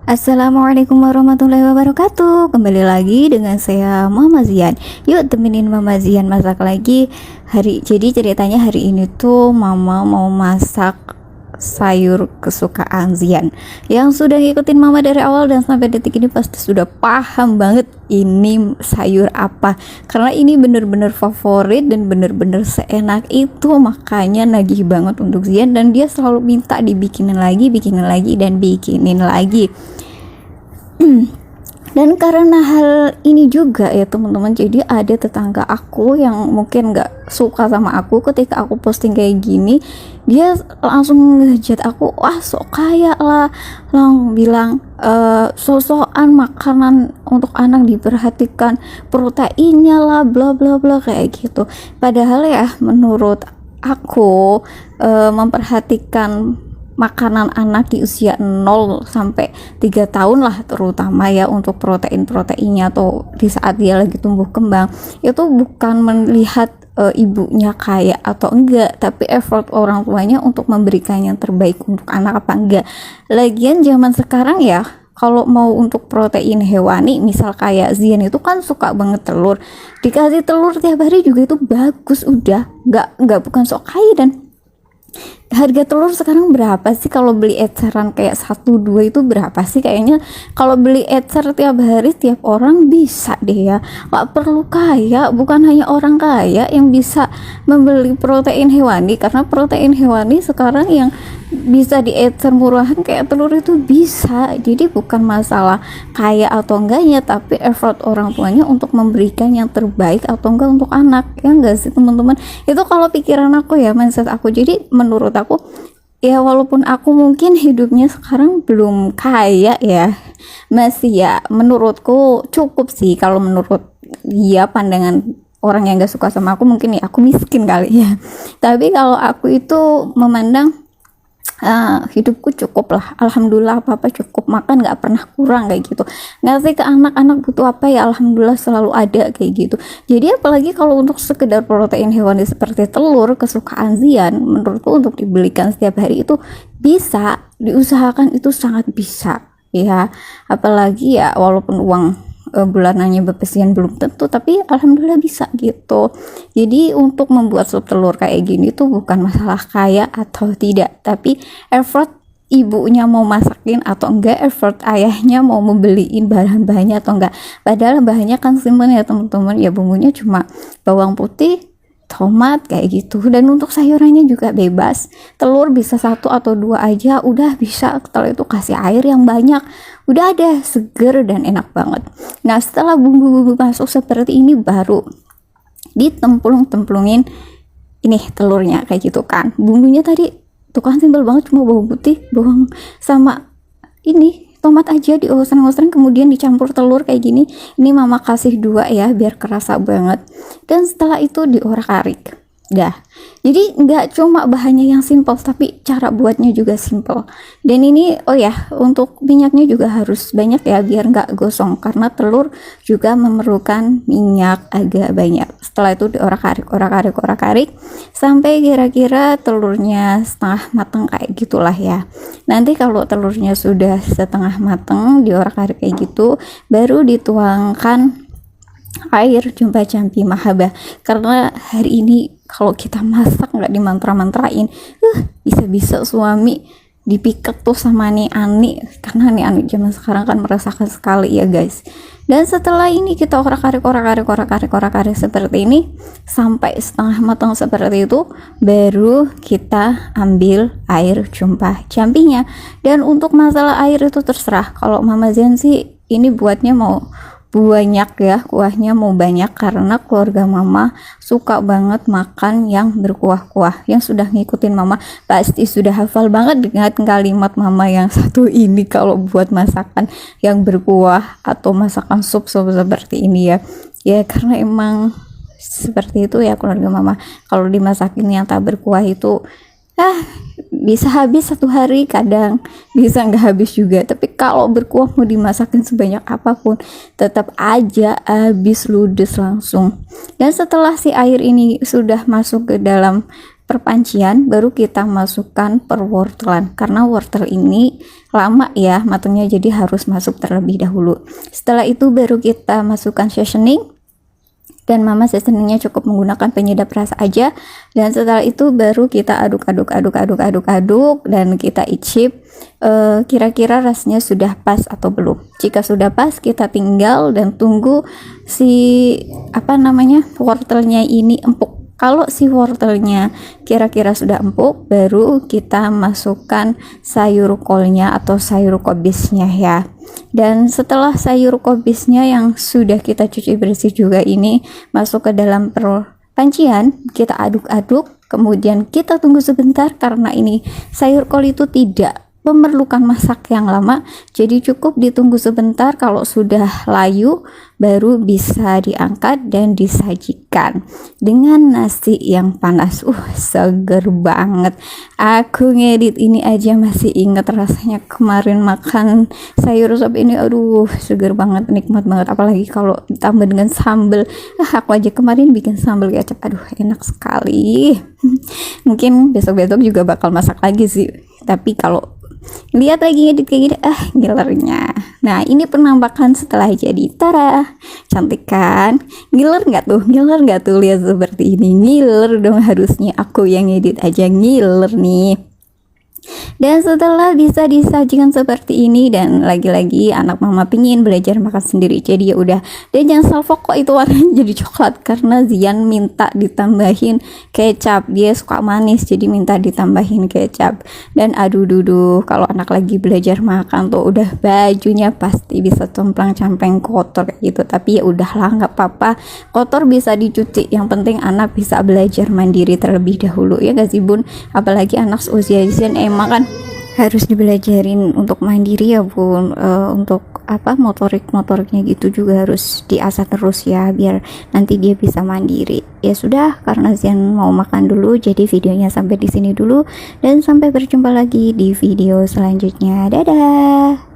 Assalamualaikum warahmatullahi wabarakatuh. Kembali lagi dengan saya Mama Zian. Yuk temenin Mama Zian masak lagi. Jadi ceritanya hari ini tuh Mama mau masak sayur kesukaan Zian. Yang sudah ngikutin Mama dari awal dan sampai detik ini pasti sudah paham banget ini sayur apa. Karena ini bener-bener favorit dan bener-bener seenak itu, makanya nagih banget untuk Zian dan dia selalu minta dibikinin lagi, dan bikinin lagi. Dan karena hal ini juga ya teman-teman, jadi ada tetangga aku yang mungkin gak suka sama aku ketika aku posting kayak gini. Dia langsung ngejat aku, wah sok kaya lah, lang bilang sosokan makanan untuk anak diperhatikan proteinnya lah, bla bla bla kayak gitu. Padahal ya menurut aku memperhatikan makanan anak di usia 0 sampai 3 tahun lah terutama ya, untuk proteinnya atau di saat dia lagi tumbuh kembang, itu bukan melihat ibunya kaya atau enggak, tapi effort orang tuanya untuk memberikan yang terbaik untuk anak apa enggak. Lagian zaman sekarang ya, kalau mau untuk protein hewani, misal kayak Zian itu kan suka banget telur, dikasih telur tiap hari juga itu bagus. Udah nggak bukan sok kaya. Dan harga telur sekarang berapa sih? Kalau beli eceran kayak 1-2 itu berapa sih? Kayaknya kalau beli ecer tiap hari tiap orang bisa deh ya, gak perlu kaya. Bukan hanya orang kaya yang bisa membeli protein hewani, karena protein hewani sekarang yang bisa di ecer murahan kayak telur itu bisa. Jadi bukan masalah kaya atau enggaknya, tapi effort orang tuanya untuk memberikan yang terbaik atau enggak untuk anak, ya enggak sih teman-teman? Itu kalau pikiran aku ya, mindset aku. Jadi menurut aku ya, walaupun aku mungkin hidupnya sekarang belum kaya ya, masih ya menurutku cukup sih. Kalau menurut dia pandangan orang yang gak suka sama aku, mungkin ya aku miskin kali ya. Tapi kalau aku itu memandang hidupku cukup lah, alhamdulillah, apa-apa cukup, makan gak pernah kurang kayak gitu. Ngasih ke anak-anak butuh apa ya, alhamdulillah selalu ada kayak gitu. Jadi apalagi kalau untuk sekedar protein hewani seperti telur kesukaan Zian, menurutku untuk dibelikan setiap hari itu bisa, diusahakan itu sangat bisa ya. Apalagi ya walaupun uang bulanannya bepesian belum tentu, tapi alhamdulillah bisa gitu. Jadi untuk membuat sup telur kayak gini tuh bukan masalah kaya atau tidak, tapi effort ibunya mau masakin atau enggak, effort ayahnya mau membeliin bahan-bahannya atau enggak. Padahal bahannya kan simpel ya teman-teman, ya bumbunya cuma bawang putih, tomat kayak gitu. Dan untuk sayurannya juga bebas, telur bisa 1 atau 2 aja udah bisa. Setelah itu kasih air yang banyak, udah ada, seger dan enak banget. Nah setelah bumbu-bumbu masuk seperti ini, baru ditemplung-templungin ini telurnya kayak gitu kan. Bumbunya tadi tuh kan simpel banget, cuma bawang putih, bawang sama ini tomat aja dioseng-oseng, kemudian dicampur telur kayak gini. Ini mama kasih 2 ya biar kerasa banget. Dan setelah itu diorak-arik dah. Jadi nggak cuma bahannya yang simple, tapi cara buatnya juga simple. Dan ini oh ya, untuk minyaknya juga harus banyak ya biar nggak gosong, karena telur juga memerlukan minyak agak banyak. Setelah itu diorak-arik sampai kira-kira telurnya setengah matang kayak gitulah ya. Nanti kalau telurnya sudah setengah matang, diorak-arik kayak gitu, baru dituangkan air jumpa campi mahabah. Karena hari ini kalau kita masak nggak dimantra-mantrain, bisa-bisa suami dipiket tuh sama nih Ani, karena nih Ani zaman sekarang kan merasakan sekali ya guys. Dan setelah ini kita orak-arik seperti ini sampai setengah matang seperti itu, baru kita ambil air jumpa campinya. Dan untuk masalah air itu terserah, kalau Mama Zen sih ini buatnya mau banyak ya, kuahnya mau banyak, karena keluarga mama suka banget makan yang berkuah-kuah. Yang sudah ngikutin mama pasti sudah hafal banget dengan kalimat mama yang satu ini kalau buat masakan yang berkuah atau masakan sup seperti ini ya. Ya karena emang seperti itu ya keluarga mama, kalau dimasakin yang tak berkuah itu bisa habis 1 hari, kadang bisa nggak habis juga. Tapi kalau berkuah mau dimasakin sebanyak apapun tetap aja habis ludes langsung. Dan setelah si air ini sudah masuk ke dalam perpancian baru kita masukkan perwortelan, karena wortel ini lama ya matangnya, jadi harus masuk terlebih dahulu. Setelah itu baru kita masukkan seasoning, dan mama seasoningnya cukup menggunakan penyedap rasa aja. Dan setelah itu baru kita aduk dan kita icip kira-kira rasanya sudah pas atau belum. Jika sudah pas, kita tinggal dan tunggu si wortelnya ini empuk. Kalau si wortelnya kira-kira sudah empuk, baru kita masukkan sayur kolnya atau sayur kobisnya ya. Dan setelah sayur kobisnya yang sudah kita cuci bersih juga ini masuk ke dalam pancian, kita aduk-aduk, kemudian kita tunggu sebentar, karena ini sayur kol itu tidak memerlukan masak yang lama, jadi cukup ditunggu sebentar. Kalau sudah layu baru bisa diangkat dan disajikan dengan nasi yang panas. Seger banget. Aku ngedit ini aja masih inget rasanya kemarin makan sayur sop ini. Aduh, seger banget, nikmat banget, apalagi kalau ditambah dengan sambal. Aku aja kemarin bikin sambal kecap, aduh enak sekali. Mungkin besok-besok juga bakal masak lagi sih, tapi kalau lihat lagi edit kayak gini, ngilernya. Nah, ini penampakan setelah jadi. Tara, cantik kan? Ngiler nggak tuh? Lihat seperti ini, ngiler dong, harusnya aku yang edit aja ngiler nih. Dan setelah bisa disajikan seperti ini, dan lagi-lagi anak mama pingin belajar makan sendiri, jadi ya udah. Dan jangan salfok kok itu warnanya jadi coklat, karena Zian minta ditambahin kecap, dia suka manis jadi minta ditambahin kecap. Dan aduh duduh, kalau anak lagi belajar makan tuh udah bajunya pasti bisa complang-campeng kotor kayak gitu. Tapi ya udahlah, nggak apa-apa, kotor bisa dicuci, yang penting anak bisa belajar mandiri terlebih dahulu, ya gak sih bun? Apalagi anak seusia Zian emang kan harus dibelajarin untuk mandiri ya bun. Untuk motoriknya gitu juga harus diasah terus ya, biar nanti dia bisa mandiri. Ya sudah, karena Zian mau makan dulu, jadi videonya sampai di sini dulu, dan sampai berjumpa lagi di video selanjutnya. Dadah.